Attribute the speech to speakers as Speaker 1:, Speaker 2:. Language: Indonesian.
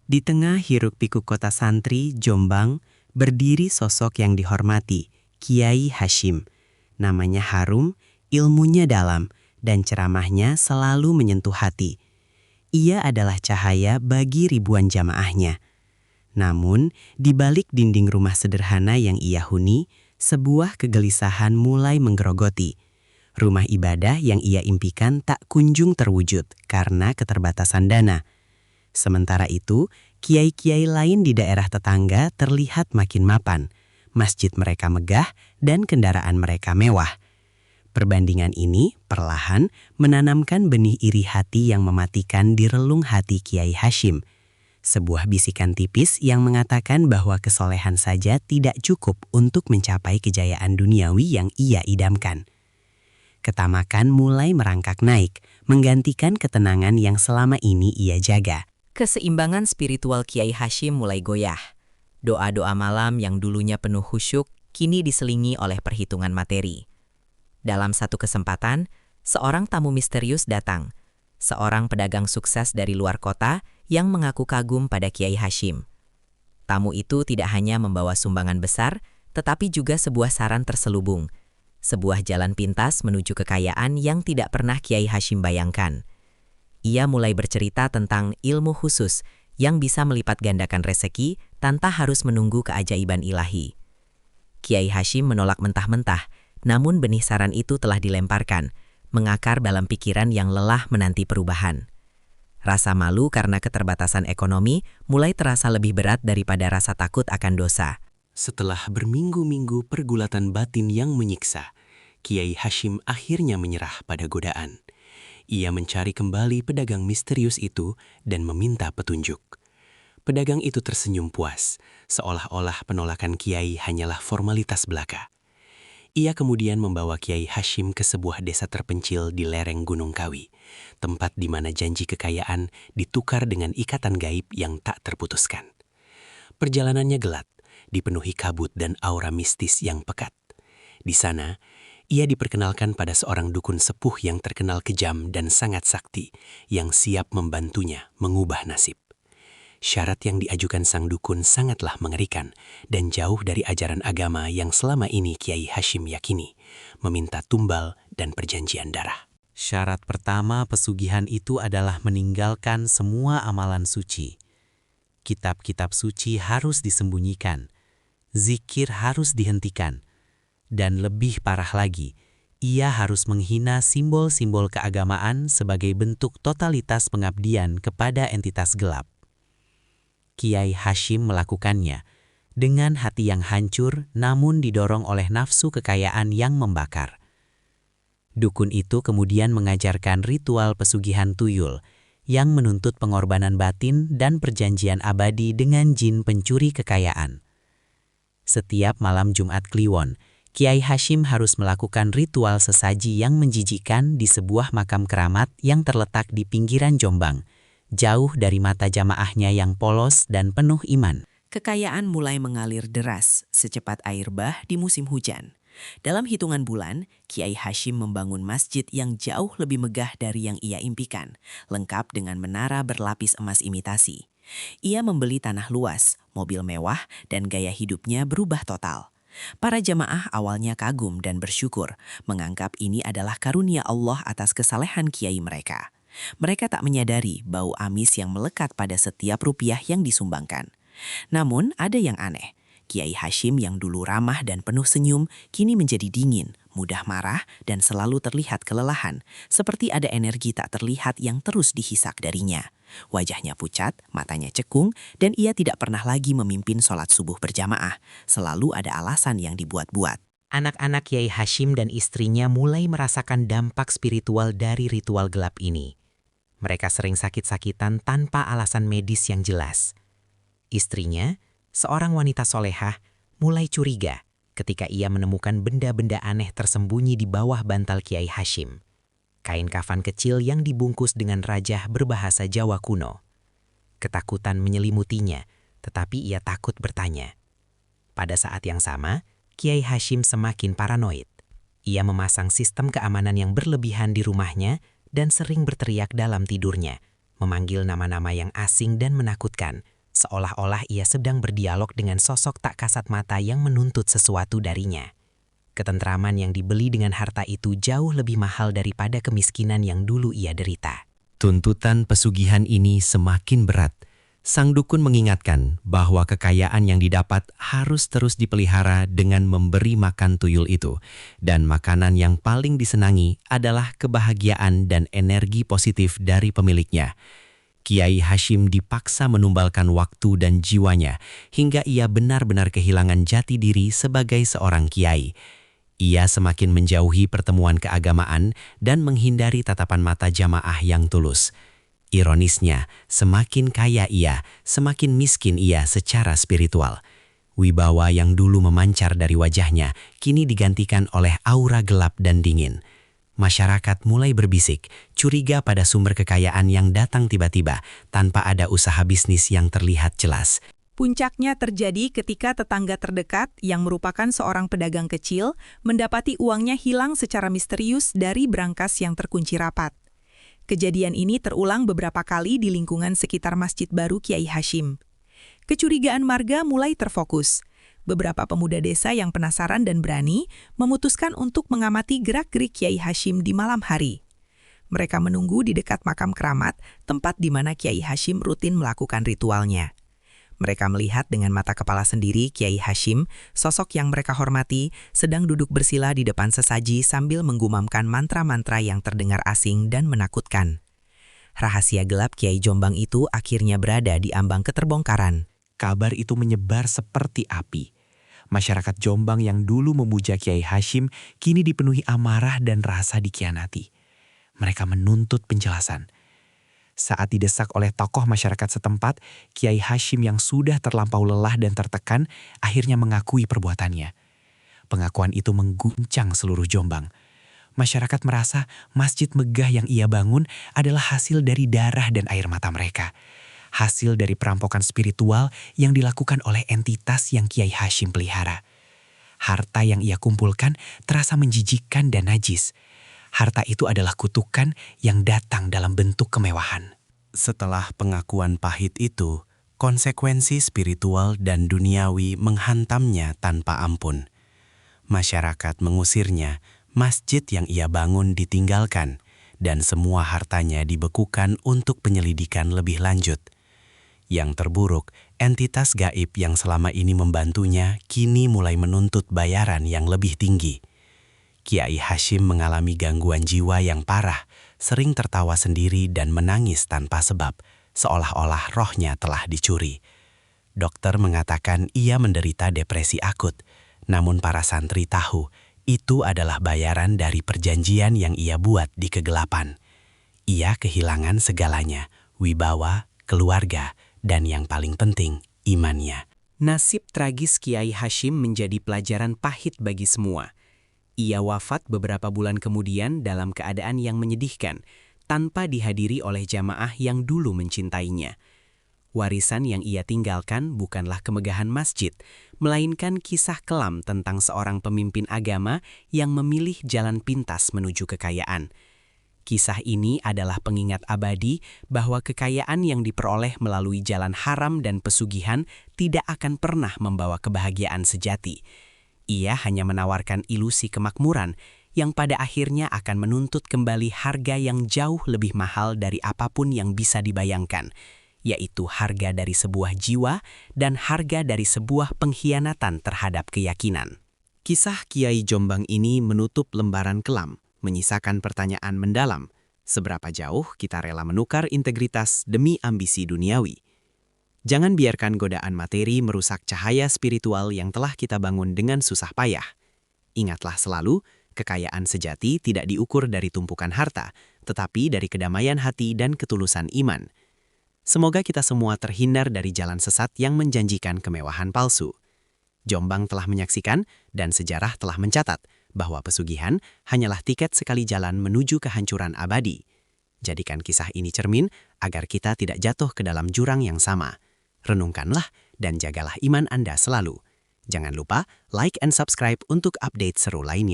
Speaker 1: Di tengah hiruk-pikuk kota santri, Jombang, berdiri sosok yang dihormati, Kiai Hashim. Namanya harum, ilmunya dalam, dan ceramahnya selalu menyentuh hati. Ia adalah cahaya bagi ribuan jamaahnya. Namun, di balik dinding rumah sederhana yang ia huni, sebuah kegelisahan mulai menggerogoti. Rumah ibadah yang ia impikan tak kunjung terwujud karena keterbatasan dana. Sementara itu, kiai-kiai lain di daerah tetangga terlihat makin mapan. Masjid mereka megah dan kendaraan mereka mewah. Perbandingan ini perlahan menanamkan benih iri hati yang mematikan di relung hati Kiai Hashim. Sebuah bisikan tipis yang mengatakan bahwa kesolehan saja tidak cukup untuk mencapai kejayaan duniawi yang ia idamkan. Ketamakan mulai merangkak naik, menggantikan ketenangan yang selama ini ia jaga.
Speaker 2: Keseimbangan spiritual Kiai Hashim mulai goyah. Doa-doa malam yang dulunya penuh khusyuk kini diselingi oleh perhitungan materi. Dalam satu kesempatan, seorang tamu misterius datang. Seorang pedagang sukses dari luar kota yang mengaku kagum pada Kiai Hashim. Tamu itu tidak hanya membawa sumbangan besar, tetapi juga sebuah saran terselubung. Sebuah jalan pintas menuju kekayaan yang tidak pernah Kiai Hashim bayangkan. Ia mulai bercerita tentang ilmu khusus yang bisa melipat gandakan rezeki tanpa harus menunggu keajaiban ilahi. Kiai Hashim menolak mentah-mentah, namun benih saran itu telah dilemparkan, mengakar dalam pikiran yang lelah menanti perubahan. Rasa malu karena keterbatasan ekonomi mulai terasa lebih berat daripada rasa takut akan dosa.
Speaker 1: Setelah berminggu-minggu pergulatan batin yang menyiksa, Kiai Hashim akhirnya menyerah pada godaan. Ia mencari kembali pedagang misterius itu dan meminta petunjuk. Pedagang itu tersenyum puas, seolah-olah penolakan Kiai hanyalah formalitas belaka. Ia kemudian membawa Kiai Hashim ke sebuah desa terpencil di lereng Gunung Kawi, tempat di mana janji kekayaan ditukar dengan ikatan gaib yang tak terputuskan. Perjalanannya gelap, dipenuhi kabut dan aura mistis yang pekat. Di sana, ia diperkenalkan pada seorang dukun sepuh yang terkenal kejam dan sangat sakti, yang siap membantunya mengubah nasib. Syarat yang diajukan sang dukun sangatlah mengerikan dan jauh dari ajaran agama yang selama ini Kiai Hashim yakini, meminta tumbal dan perjanjian darah. Syarat pertama pesugihan itu adalah meninggalkan semua amalan suci. Kitab-kitab suci harus disembunyikan, zikir harus dihentikan, dan lebih parah lagi, ia harus menghina simbol-simbol keagamaan sebagai bentuk totalitas pengabdian kepada entitas gelap. Kiai Hashim melakukannya dengan hati yang hancur namun didorong oleh nafsu kekayaan yang membakar. Dukun itu kemudian mengajarkan ritual pesugihan tuyul yang menuntut pengorbanan batin dan perjanjian abadi dengan jin pencuri kekayaan. Setiap malam Jumat Kliwon, Kiai Hashim harus melakukan ritual sesaji yang menjijikkan di sebuah makam keramat yang terletak di pinggiran Jombang, jauh dari mata jamaahnya yang polos dan penuh iman.
Speaker 2: Kekayaan mulai mengalir deras secepat air bah di musim hujan. Dalam hitungan bulan, Kiai Hashim membangun masjid yang jauh lebih megah dari yang ia impikan, lengkap dengan menara berlapis emas imitasi. Ia membeli tanah luas, mobil mewah, dan gaya hidupnya berubah total. Para jamaah awalnya kagum dan bersyukur, menganggap ini adalah karunia Allah atas kesalehan kiai mereka. Mereka tak menyadari bau amis yang melekat pada setiap rupiah yang disumbangkan. Namun ada yang aneh. Kiai Hashim yang dulu ramah dan penuh senyum, kini menjadi dingin, mudah marah, dan selalu terlihat kelelahan, seperti ada energi tak terlihat yang terus dihisak darinya. Wajahnya pucat, matanya cekung, dan ia tidak pernah lagi memimpin sholat subuh berjamaah. Selalu ada alasan yang dibuat-buat.
Speaker 3: Anak-anak Kiai Hashim dan istrinya mulai merasakan dampak spiritual dari ritual gelap ini. Mereka sering sakit-sakitan tanpa alasan medis yang jelas. Istrinya, seorang wanita solehah, mulai curiga ketika ia menemukan benda-benda aneh tersembunyi di bawah bantal Kiai Hashim. Kain kafan kecil yang dibungkus dengan rajah berbahasa Jawa kuno. Ketakutan menyelimutinya, tetapi ia takut bertanya. Pada saat yang sama, Kiai Hashim semakin paranoid. Ia memasang sistem keamanan yang berlebihan di rumahnya dan sering berteriak dalam tidurnya, memanggil nama-nama yang asing dan menakutkan, seolah-olah ia sedang berdialog dengan sosok tak kasat mata yang menuntut sesuatu darinya. Ketentraman yang dibeli dengan harta itu jauh lebih mahal daripada kemiskinan yang dulu ia derita.
Speaker 1: Tuntutan pesugihan ini semakin berat. Sang dukun mengingatkan bahwa kekayaan yang didapat harus terus dipelihara dengan memberi makan tuyul itu. Dan makanan yang paling disenangi adalah kebahagiaan dan energi positif dari pemiliknya. Kiai Hashim dipaksa menumbalkan waktu dan jiwanya hingga ia benar-benar kehilangan jati diri sebagai seorang kiai. Ia semakin menjauhi pertemuan keagamaan dan menghindari tatapan mata jamaah yang tulus. Ironisnya, semakin kaya ia, semakin miskin ia secara spiritual. Wibawa yang dulu memancar dari wajahnya kini digantikan oleh aura gelap dan dingin. Masyarakat mulai berbisik, curiga pada sumber kekayaan yang datang tiba-tiba tanpa ada usaha bisnis yang terlihat jelas.
Speaker 4: Puncaknya terjadi ketika tetangga terdekat yang merupakan seorang pedagang kecil mendapati uangnya hilang secara misterius dari brankas yang terkunci rapat. Kejadian ini terulang beberapa kali di lingkungan sekitar Masjid Baru Kiai Hashim. Kecurigaan marga mulai terfokus. Beberapa pemuda desa yang penasaran dan berani memutuskan untuk mengamati gerak-gerik Kiai Hashim di malam hari. Mereka menunggu di dekat makam keramat, tempat di mana Kiai Hashim rutin melakukan ritualnya. Mereka melihat dengan mata kepala sendiri Kiai Hashim, sosok yang mereka hormati, sedang duduk bersila di depan sesaji sambil menggumamkan mantra-mantra yang terdengar asing dan menakutkan. Rahasia gelap Kiai Jombang itu akhirnya berada di ambang keterbongkaran.
Speaker 5: Kabar itu menyebar seperti api. Masyarakat Jombang yang dulu memuja Kiai Hashim kini dipenuhi amarah dan rasa dikhianati. Mereka menuntut penjelasan. Saat didesak oleh tokoh masyarakat setempat, Kiai Hashim yang sudah terlampau lelah dan tertekan akhirnya mengakui perbuatannya. Pengakuan itu mengguncang seluruh Jombang. Masyarakat merasa masjid megah yang ia bangun adalah hasil dari darah dan air mata mereka. Hasil dari perampokan spiritual yang dilakukan oleh entitas yang Kiai Hashim pelihara. Harta yang ia kumpulkan terasa menjijikkan dan najis. Harta itu adalah kutukan yang datang dalam bentuk kemewahan.
Speaker 1: Setelah pengakuan pahit itu, konsekuensi spiritual dan duniawi menghantamnya tanpa ampun. Masyarakat mengusirnya, masjid yang ia bangun ditinggalkan, dan semua hartanya dibekukan untuk penyelidikan lebih lanjut. Yang terburuk, entitas gaib yang selama ini membantunya kini mulai menuntut bayaran yang lebih tinggi. Kiai Hashim mengalami gangguan jiwa yang parah, sering tertawa sendiri dan menangis tanpa sebab, seolah-olah rohnya telah dicuri. Dokter mengatakan ia menderita depresi akut, namun para santri tahu itu adalah bayaran dari perjanjian yang ia buat di kegelapan. Ia kehilangan segalanya, wibawa, keluarga, dan yang paling penting, imannya.
Speaker 3: Nasib tragis Kiai Hashim menjadi pelajaran pahit bagi semua. Ia wafat beberapa bulan kemudian dalam keadaan yang menyedihkan, tanpa dihadiri oleh jamaah yang dulu mencintainya. Warisan yang ia tinggalkan bukanlah kemegahan masjid, melainkan kisah kelam tentang seorang pemimpin agama yang memilih jalan pintas menuju kekayaan. Kisah ini adalah pengingat abadi bahwa kekayaan yang diperoleh melalui jalan haram dan pesugihan tidak akan pernah membawa kebahagiaan sejati. Ia hanya menawarkan ilusi kemakmuran yang pada akhirnya akan menuntut kembali harga yang jauh lebih mahal dari apapun yang bisa dibayangkan, yaitu harga dari sebuah jiwa dan harga dari sebuah pengkhianatan terhadap keyakinan. Kisah Kiai Jombang ini menutup lembaran kelam, menyisakan pertanyaan mendalam, seberapa jauh kita rela menukar integritas demi ambisi duniawi. Jangan biarkan godaan materi merusak cahaya spiritual yang telah kita bangun dengan susah payah. Ingatlah selalu, kekayaan sejati tidak diukur dari tumpukan harta, tetapi dari kedamaian hati dan ketulusan iman. Semoga kita semua terhindar dari jalan sesat yang menjanjikan kemewahan palsu. Jombang telah menyaksikan dan sejarah telah mencatat bahwa pesugihan hanyalah tiket sekali jalan menuju kehancuran abadi. Jadikan kisah ini cermin agar kita tidak jatuh ke dalam jurang yang sama. Renungkanlah dan jagalah iman Anda selalu. Jangan lupa like and subscribe untuk update seru lainnya.